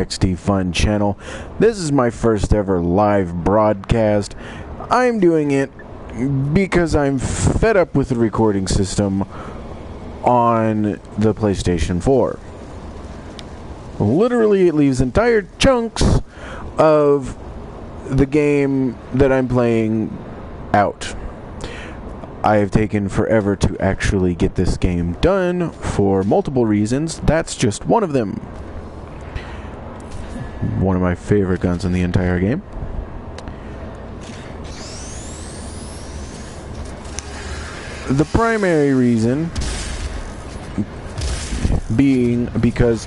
XD Fun channel. This is my first ever live broadcast. I'm doing it because I'm fed up with the recording system on the PlayStation 4. Literally, it leaves entire chunks of the game that I'm playing out. I have taken forever to actually get this game done for multiple reasons. That's just one of them. One of my favorite guns in the entire game. The primary reason being because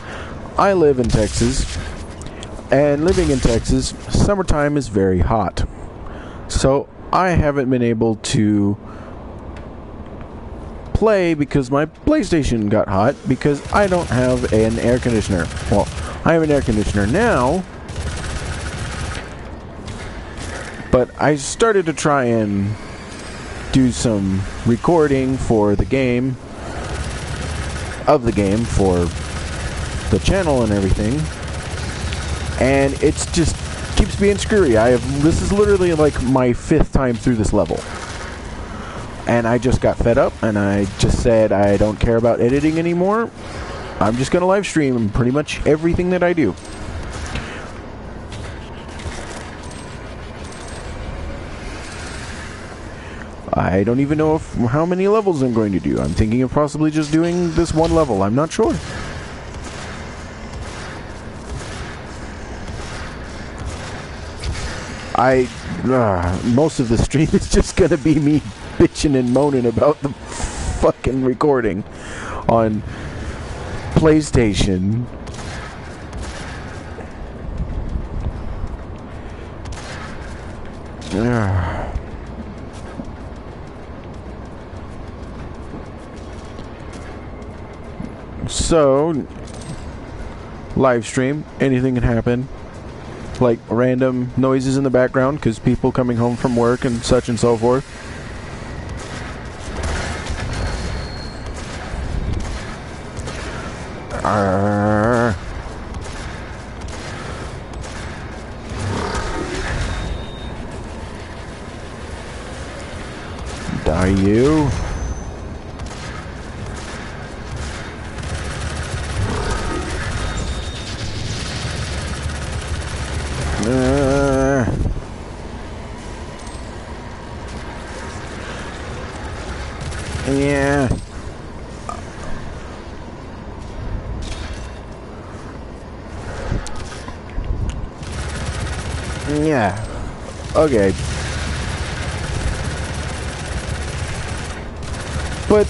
I live in Texas, and living in Texas, summertime is very hot. So I haven't been able to play because my PlayStation got hot because I don't have an air conditioner. Well, I have an air conditioner now, but I started to try and do some recording for the game, of the game for the channel and everything, and it's just keeps being screwy. This is literally like my 5th time through this level, and I just got fed up and I just said I don't care about editing anymore. I'm just gonna live stream pretty much everything that I do. I don't even know how many levels I'm going to do. I'm thinking of possibly just doing this one level. I'm not sure. Most of the stream is just gonna be me bitching and moaning about the fucking recording on PlayStation. So, live stream, anything can happen. Like random noises in the background because people coming home from work and such and so forth. Die you. Yeah. Yeah. Okay. But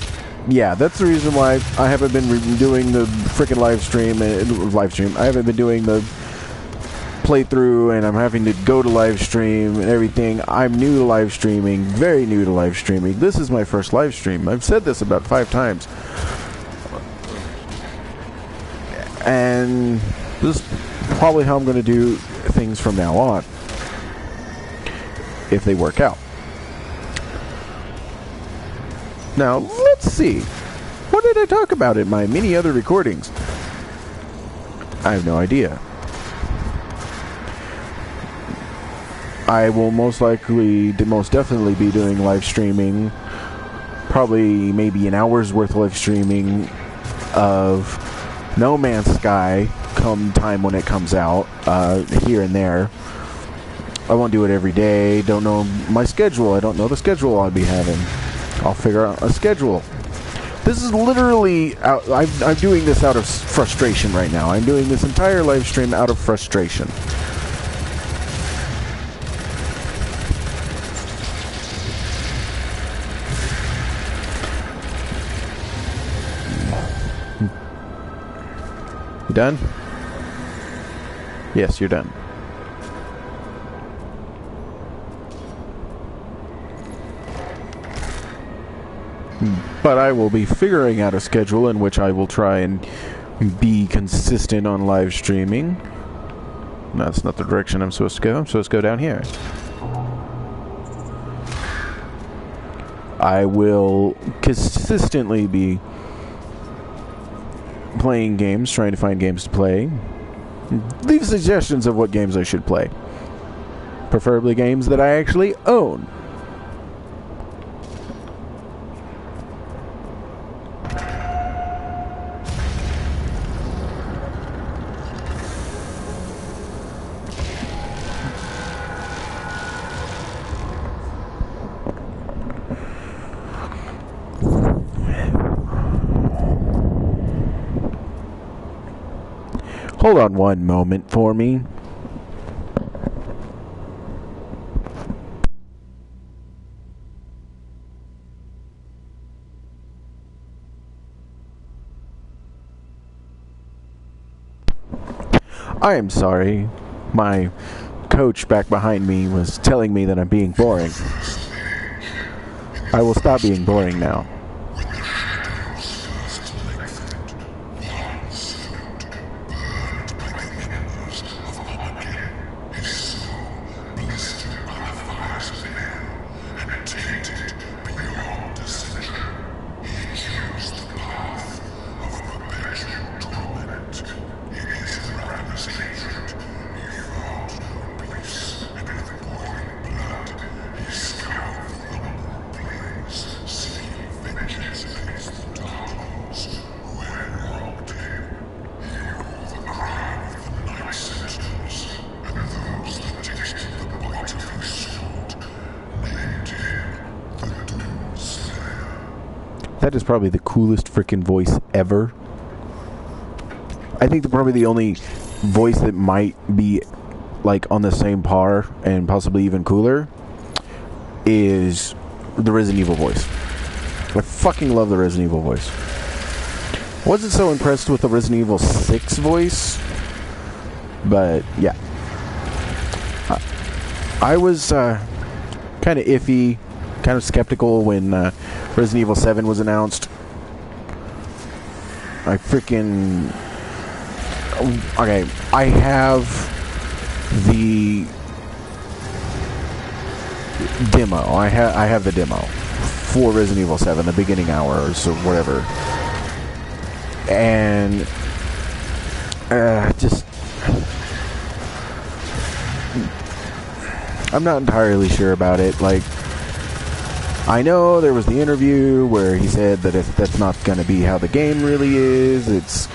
yeah, that's the reason why I haven't been doing the freaking live stream. I haven't been doing the playthrough, and I'm having to go to live stream and everything. I'm new to live streaming, very new to live streaming. This is my first live stream. I've said this about 5 times. And this is probably how I'm going to do things from now on, if they work out. Now, let's see. What did I talk about in my many other recordings? I have no idea. I will most definitely be doing live streaming, probably maybe an hour's worth of live streaming of No Man's Sky come time when it comes out, here and there. I won't do it every day. Don't know my schedule. I don't know the schedule I'll be having. I'll figure out a schedule. This is literally I'm doing this out of frustration right now. I'm doing this entire live stream out of frustration. You done? Yes, you're done. But I will be figuring out a schedule in which I will try and be consistent on live streaming. No, that's not the direction I'm supposed to go. I'm supposed to go down here. I will consistently be playing games, trying to find games to play. Leave suggestions of what games I should play. Preferably games that I actually own. Hold on one moment for me. I am sorry. My coach back behind me was telling me that I'm being boring. I will stop being boring now. That is probably the coolest freaking voice ever. I think probably the only voice that might be like on the same par and possibly even cooler is the Resident Evil voice. I fucking love the Resident Evil voice. Wasn't so impressed with the Resident Evil 6 voice, but yeah. I was kind of iffy, kind of skeptical when Resident Evil 7 was announced. I freaking... Okay, I have the demo. I have the demo for Resident Evil 7, the beginning hours or whatever. And just... I'm not entirely sure about it. Like, I know there was the interview where he said that if that's not going to be how the game really is, it's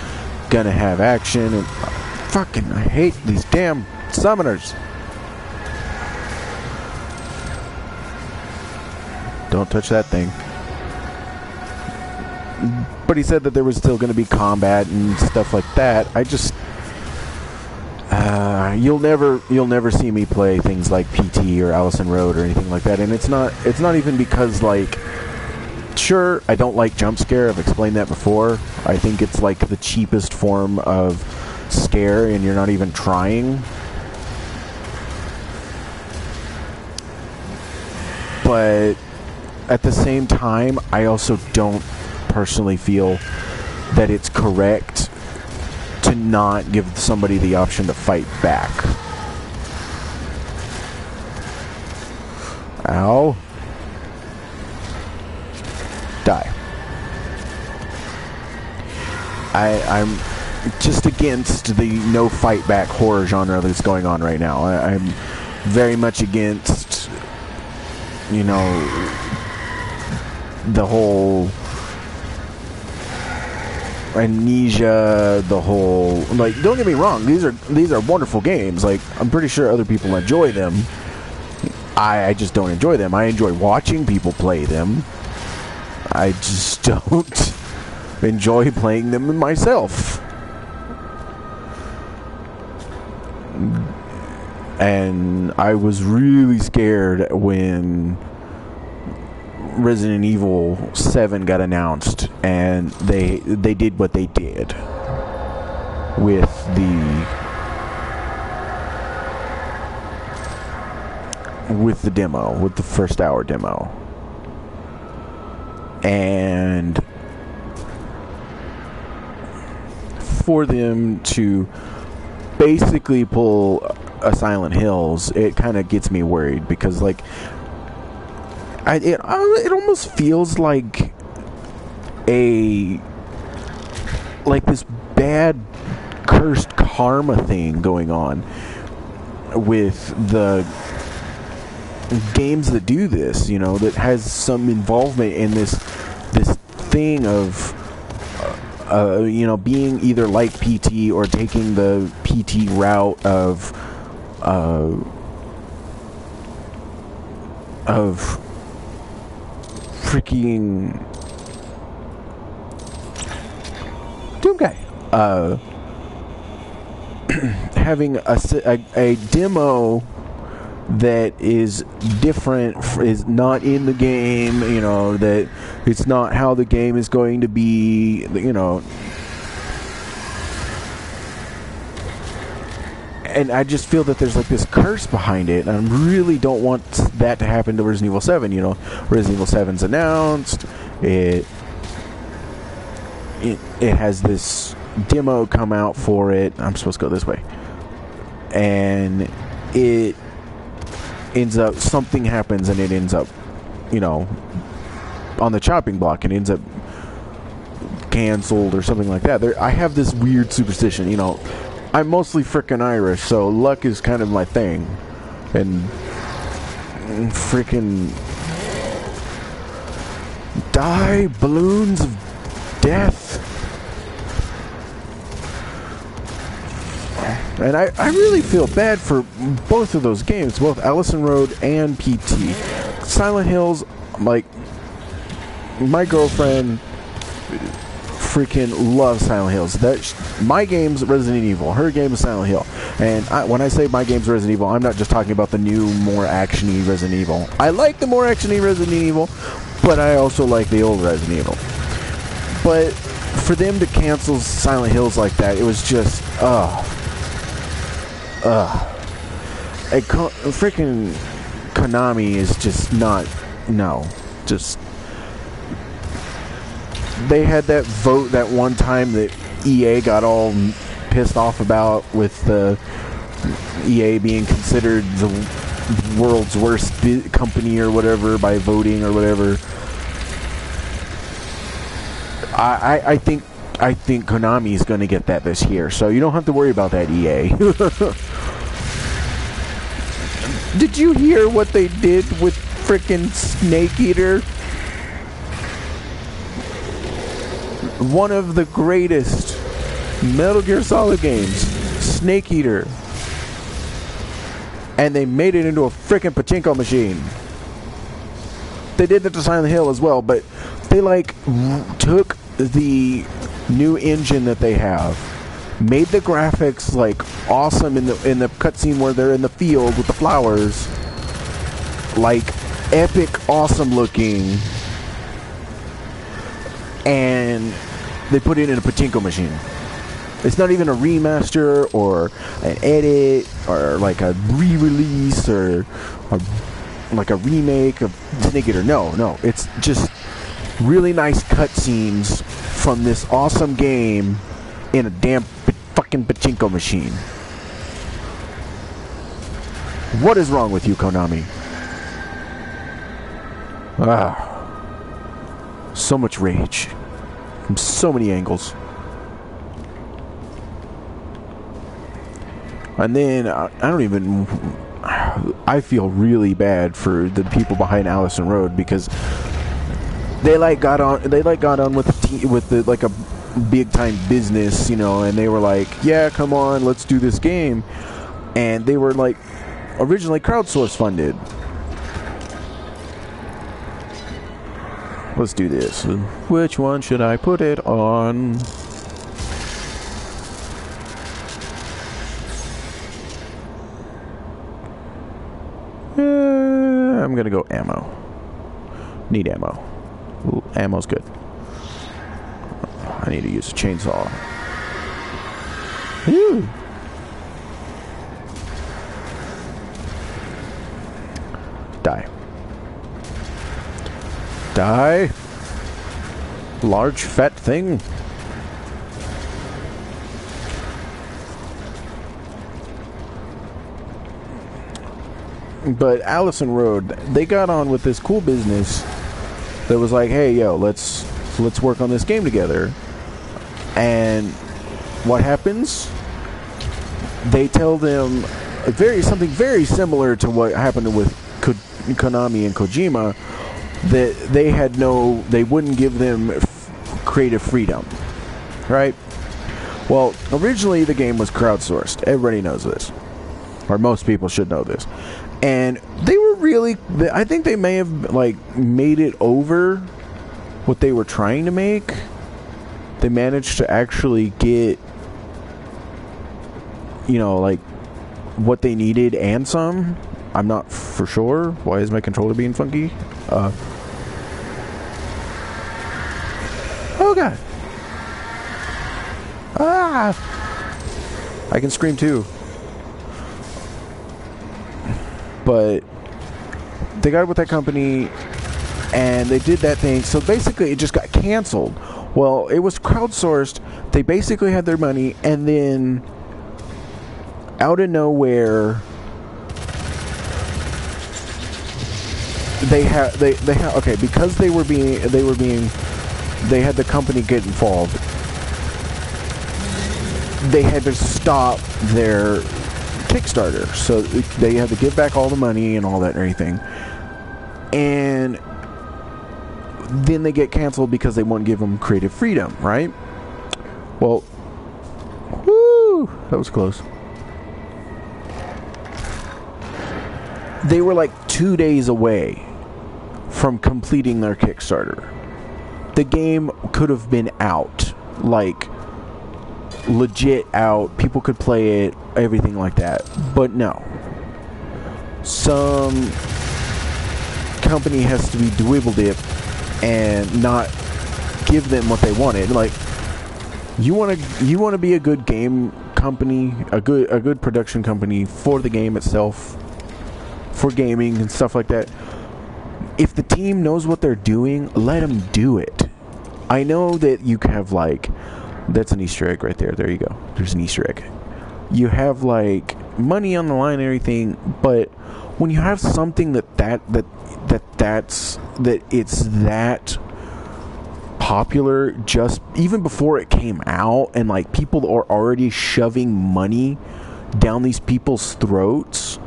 going to have action. And I hate these damn summoners. Don't touch that thing. But he said that there was still going to be combat and stuff like that. I just... you'll never see me play things like PT or Allison Road or anything like that, and it's not even because, like, sure, I don't like jump scare. I've explained that before. I think it's like the cheapest form of scare, and you're not even trying. But at the same time, I also don't personally feel that it's correct to not give somebody the option to fight back. Ow. Die. I'm just against the no fight back horror genre that's going on right now. I'm very much against, you know, the whole Amnesia, the whole, like, don't get me wrong, these are wonderful games. Like, I'm pretty sure other people enjoy them. I just don't enjoy them. I enjoy watching people play them. I just don't enjoy playing them myself. And I was really scared when Resident Evil 7 got announced and they did what they did with the demo, with the first hour demo. And for them to basically pull a Silent Hills, it kind of gets me worried, because, like, it almost feels like this bad cursed karma thing going on with the games that do this, you know, that has some involvement in this thing of you know, being either like PT or taking the PT route of freaking Doom Guy having a demo that is different, is not in the game, you know, that it's not how the game is going to be, you know. And I just feel that there's like this curse behind it, and I really don't want that to happen to Resident Evil 7, you know. Resident Evil 7's announced, it has this demo come out for it. I'm supposed to go this way. And it ends up, something happens and it ends up, you know, on the chopping block, and ends up canceled or something like that. I have this weird superstition, you know. I'm mostly frickin' Irish, so luck is kind of my thing. And frickin' die balloons of death. And I really feel bad for both of those games, both Allison Road and PT. Silent Hills, like, my girlfriend freaking loves Silent Hills. My game's Resident Evil, her game is Silent Hill. And when I say my game's Resident Evil, I'm not just talking about the new, more actiony Resident Evil. I like the more actiony Resident Evil, but I also like the old Resident Evil. But for them to cancel Silent Hills like that, it was just, freaking Konami is just not, no, just, they had that vote that one time that EA got all pissed off about, with the EA being considered the world's worst company or whatever by voting or whatever. I think Konami is going to get that this year, so you don't have to worry about that, EA. Did you hear what they did with frickin' Snake Eater? One of the greatest Metal Gear Solid games, Snake Eater. And they made it into a frickin' pachinko machine. They did that to Silent Hill as well, but they like took the new engine that they have, made the graphics like awesome in the cutscene where they're in the field with the flowers, like epic, awesome looking, and they put it in a pachinko machine. It's not even a remaster or an edit or like a re-release or like a remake of Snake Eater. No, it's just really nice cutscenes from this awesome game in a damn fucking pachinko machine. What is wrong with you, Konami? So much rage from so many angles. And then I feel really bad for the people behind Allison Road, because they got on with the like a big time business, you know, and they were like, yeah, come on, let's do this game. And they were like originally crowdsource funded. Let's do this. Which one should I put it on? I'm gonna go ammo. Need ammo. Ooh, ammo's good. I need to use a chainsaw. Ooh. Die. Die. Large fat thing. But Allison Road, they got on with this cool business that was like, hey, yo, let's work on this game together. And what happens? they tell them something very similar to what happened with Konami and Kojima, that they wouldn't give them creative freedom, right? Well, originally the game was crowdsourced. Everybody knows this, or most people should know this. And they were I think they may have made it over what they were trying to make. They managed to actually get, what they needed and some. I'm not for sure. Why is my controller being funky? Oh god. I can scream too. But they got it with that company and they did that thing. So basically it just got canceled. Well, it was crowdsourced. They basically had their money, and then out of nowhere they had the company get involved. They had to stop their Kickstarter, so they had to give back all the money and all that and everything. And then they get canceled because they won't give them creative freedom, right? Well, whoo, that was close. They were 2 days away from completing their Kickstarter. The game could have been out, legit out. People could play it, everything like that. But no. Some company has to be dwibble-dip and not give them what they wanted. You want to be a good game company, a good production company for the game itself, for gaming and stuff like that. If the team knows what they're doing, let them do it. I know that you have that's an Easter egg right there. There you go. There's an Easter egg. You have money on the line and everything, but when you have something it's that popular, just even before it came out, and people are already shoving money down these people's throats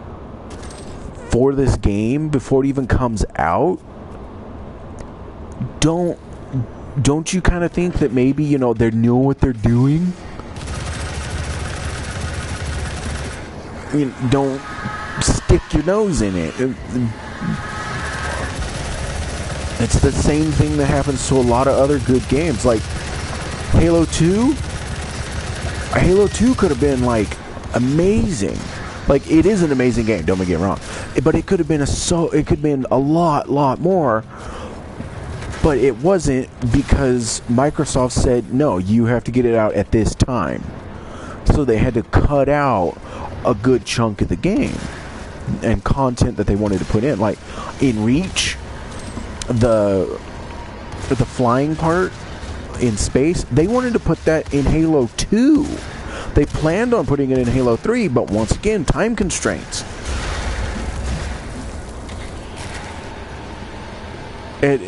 for this game before it even comes out, don't you kind of think that maybe they know what they're doing? Don't stick your nose in it. It's the same thing that happens to a lot of other good games, like Halo 2. Halo 2 could have been amazing. It is an amazing game, don't get me wrong, but it could have been a lot more. But it wasn't, because Microsoft said, no, you have to get it out at this time. So they had to cut out a good chunk of the game and content that they wanted to put in. In Reach, the flying part in space, they wanted to put that in Halo 2. They planned on putting it in Halo 3, but once again, time constraints. But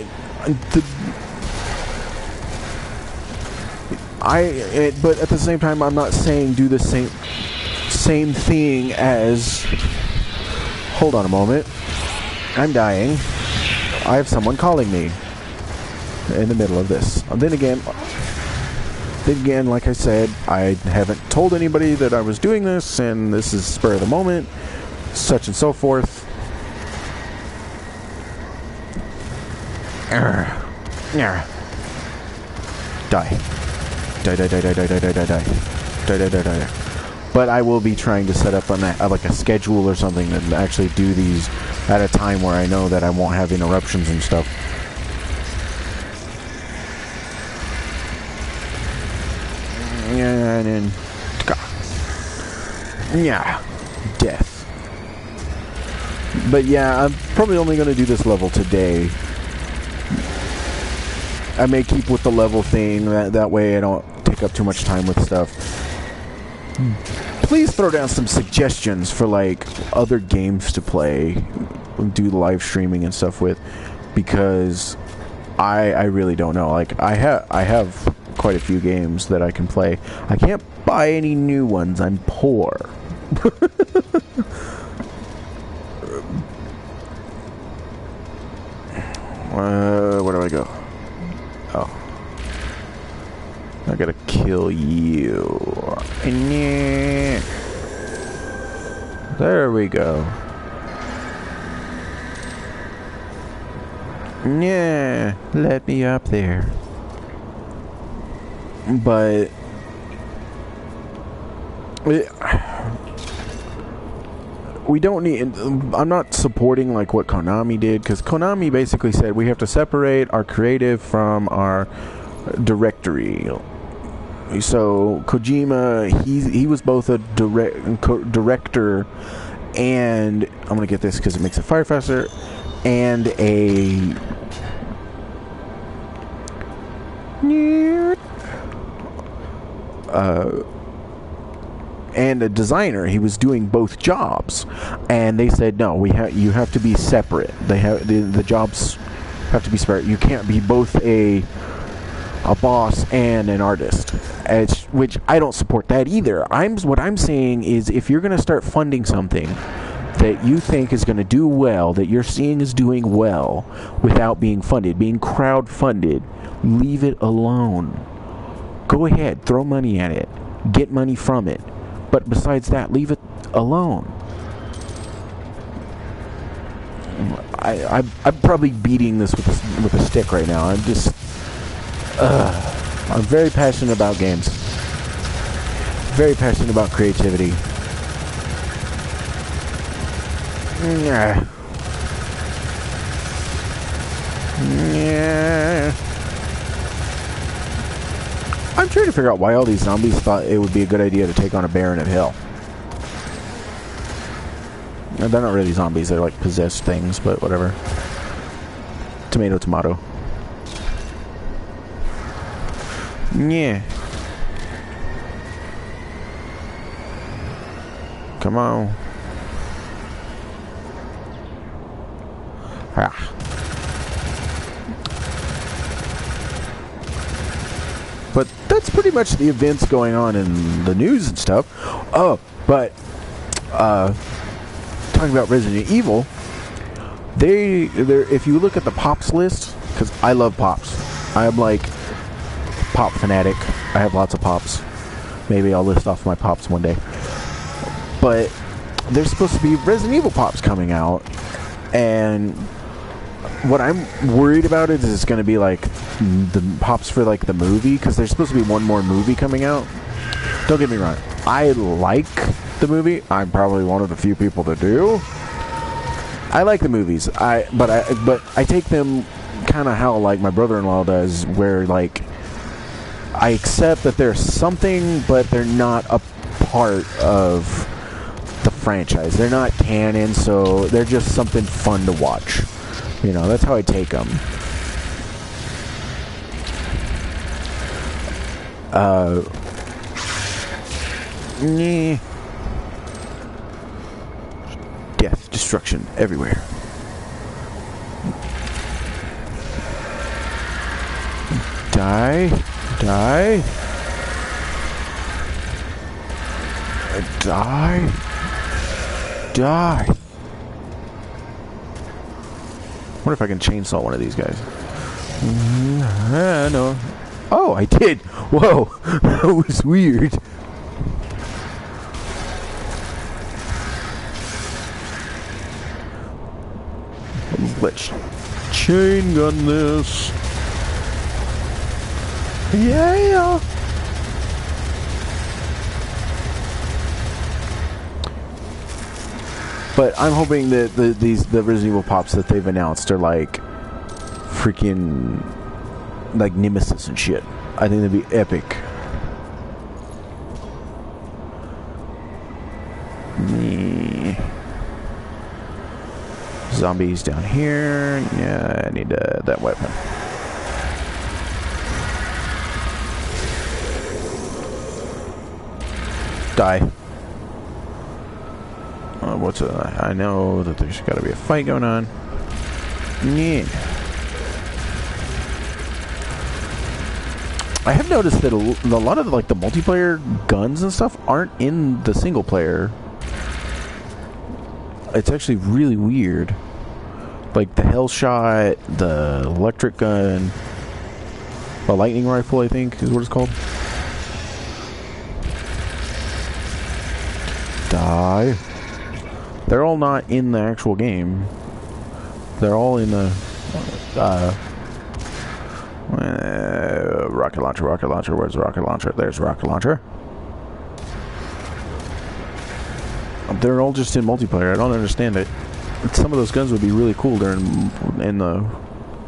at the same time, I'm not saying do the same thing as. Hold on a moment. I'm dying. I have someone calling me in the middle of this. Then again, like I said, I haven't told anybody that I was doing this, and this is spur of the moment, such and so forth. Die. But I will be trying to set up a schedule or something and actually do these at a time where I know that I won't have interruptions and stuff. And then death. But yeah, I'm probably only going to do this level today. I may keep with the level thing, that way I don't take up too much time with stuff. Please throw down some suggestions for other games to play, do live streaming and stuff with, because I really don't know. I have quite a few games that I can play. I can't buy any new ones. I'm poor. Where do I go? Oh. I gotta kill you. There we go. Yeah, let me up there. But we don't need. I'm not supporting like what Konami did, because Konami basically said we have to separate our creative from our directory. So Kojima, he was both a director and I'm gonna get this because it makes it fire faster, and a designer. He was doing both jobs, and they said no. You have to be separate. The jobs have to be separate. You can't be both a boss and an artist. Which I don't support that either. What I'm saying is, if you're going to start funding something that you think is going to do well, that you're seeing is doing well, without being funded, being crowd-funded, leave it alone. Go ahead, throw money at it, get money from it. But besides that, leave it alone. I'm probably beating this with a stick right now. I'm very passionate about games. Very passionate about creativity. Yeah. I'm trying to figure out why all these zombies thought it would be a good idea to take on a Baron of Hill. They're not really zombies, they're like possessed things, but whatever. Tomato, tomato. Yeah. Come on. Ah. But that's pretty much the events going on in the news and stuff. Oh, but talking about Resident Evil, if you look at the Pops list, because I love Pops. I am like Pop fanatic. I have lots of Pops. Maybe I'll list off my Pops one day. But there's supposed to be Resident Evil Pops coming out, and what I'm worried about is it's going to be like the Pops for like the movie, because there's supposed to be one more movie coming out. Don't get me wrong, I like the movie. I'm probably one of the few people that do. I like the movies. But I take them kind of how like my brother-in-law does, where like I accept that there's something, but they're not a part of the franchise. They're not canon, so they're just something fun to watch. You know, that's how I take them. Death, destruction, everywhere. Die. Die. Die. Die. I wonder if I can chainsaw one of these guys. No. Oh, I did. Whoa. That was weird. Let's chain gun this. Yeah. But I'm hoping that the Resident Evil Pops that they've announced are like freaking like Nemesis and shit. I think that'd be epic. Zombies down here. Yeah, I need that weapon. Die. I know that there's got to be a fight going on. Yeah. I have noticed that a lot of like the multiplayer guns and stuff aren't in the single player it's actually really weird. Like the hell shot, the electric gun, a lightning rifle, I think is what it's called. Die. They're all not in the actual game. They're all in the rocket launcher, rocket launcher. Where's the rocket launcher? There's rocket launcher. They're all just in multiplayer. I don't understand it. Some of those guns would be really cool in the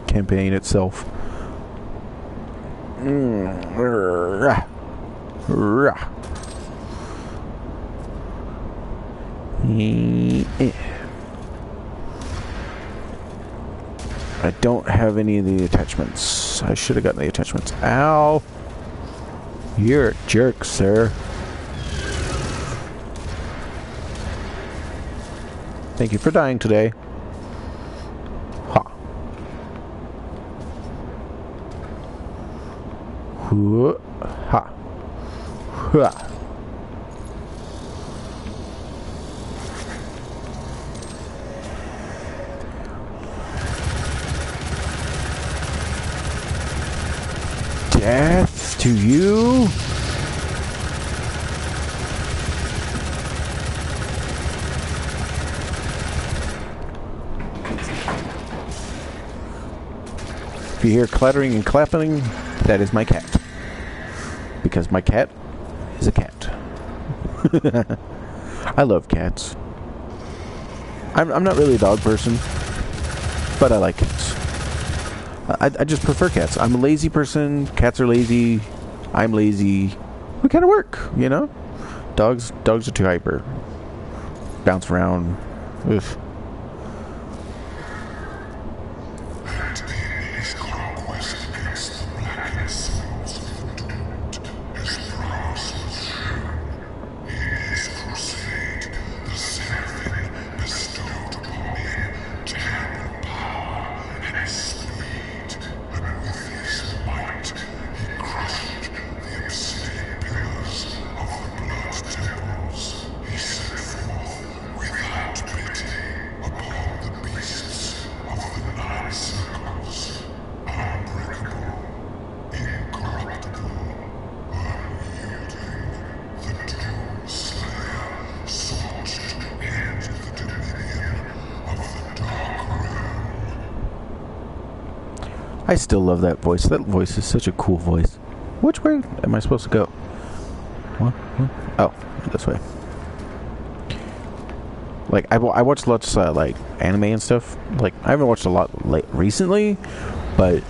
campaign itself. I don't have any of the attachments. I should have gotten the attachments. Ow! You're a jerk, sir. Thank you for dying today. Ha. Ha. Ha. Death to you. If you hear clattering and clapping, that is my cat. Because my cat is a cat. I love cats. I'm not really a dog person, but I like cats. I just prefer cats. I'm a lazy person. Cats are lazy. I'm lazy. We kind of work, you know? Dogs are too hyper. Bounce around. Oof. I still love that voice. That voice is such a cool voice. Which way am I supposed to go? What? Oh, this way. Like, I watched lots of, like, anime and stuff. Like, I haven't watched a lot recently, but,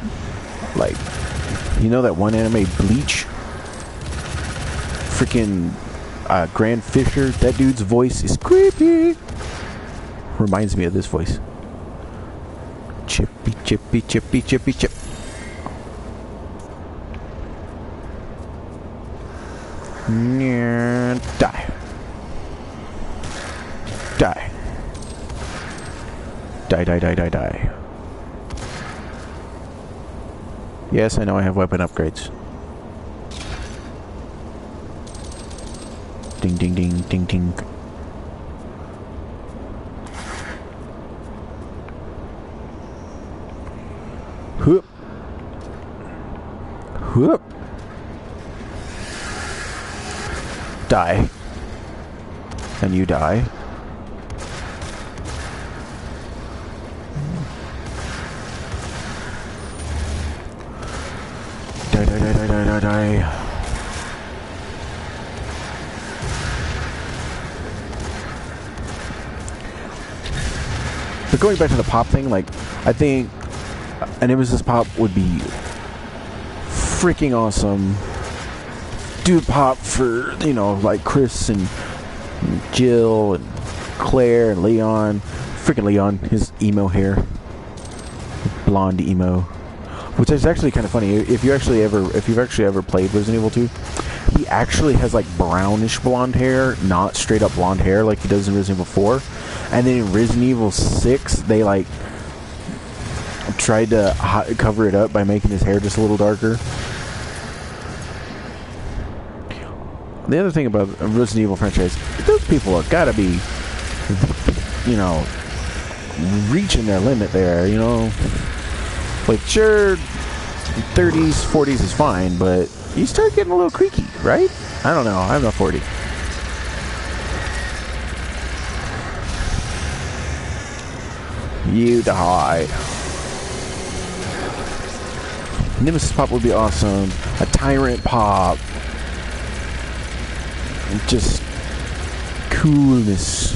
like, you know that one anime, Bleach? Freaking Grand Fisher. That dude's voice is creepy. Reminds me of this voice. Chippy, chippy, chippy, chippy, chip. Die. Die. Die, die, die, die, die. Yes, I know I have weapon upgrades. Ding, ding, ding, ding, ding. Whoop. Whoop. Die. And you die. Die, die, die, die, die, die, die. But going back to the pop thing, like, I think an Nemesis pop would be freaking awesome. Do a pop for, you know, like Chris and Jill and Claire and Leon. Freaking Leon, his emo hair. Blonde emo. Which is actually kind of funny. If you've actually ever played Resident Evil 2, he actually has like brownish blonde hair, not straight up blonde hair like he does in Resident Evil 4. And then in Resident Evil 6, they like tried to cover it up by making his hair just a little darker. The other thing about Resident Evil franchise, those people have gotta be you know, reaching their limit there, you know. Like, sure, 30s, 40s is fine, but you start getting a little creaky, right? I don't know. I'm not 40. You die. Nemesis pop would be awesome. A tyrant pop. Just coolness.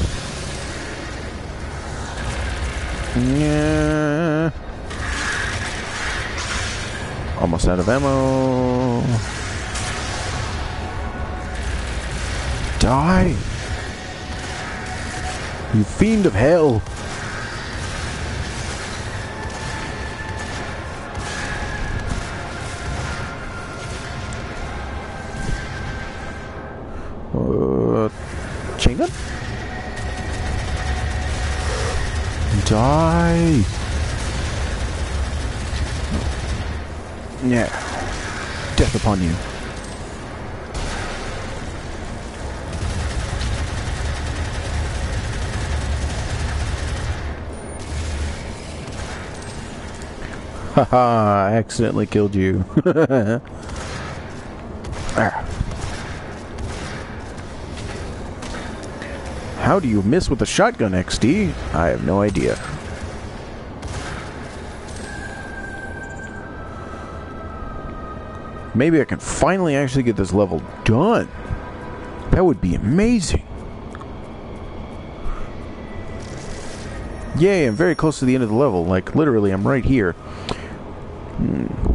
Yeah. Almost out of ammo. Die. You fiend of hell. Chain gun? Die. Yeah. Death upon you. Haha, I accidentally killed you. Ah. How do you miss with a shotgun, XD? I have no idea. Maybe I can finally actually get this level done. That would be amazing. Yay, I'm very close to the end of the level. Like, literally, I'm right here.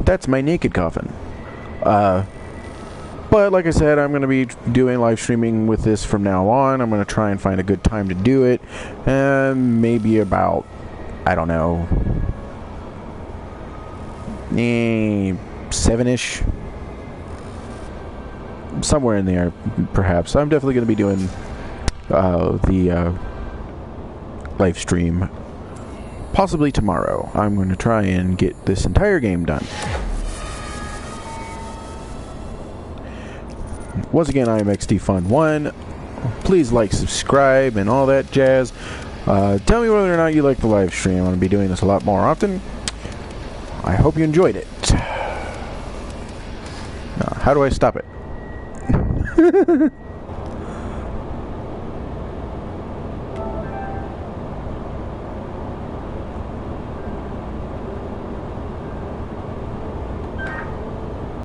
That's my naked coffin. But like I said, I'm going to be doing live streaming with this from now on. I'm going to try and find a good time to do it. And maybe about, I don't know, 7-ish. Somewhere in there, perhaps. I'm definitely going to be doing the live stream possibly tomorrow. I'm going to try and get this entire game done. Once again, I am XDFun1. Please like, subscribe, and all that jazz. Tell me whether or not you like the live stream. I'm going to be doing this a lot more often. I hope you enjoyed it. Now, how do I stop it?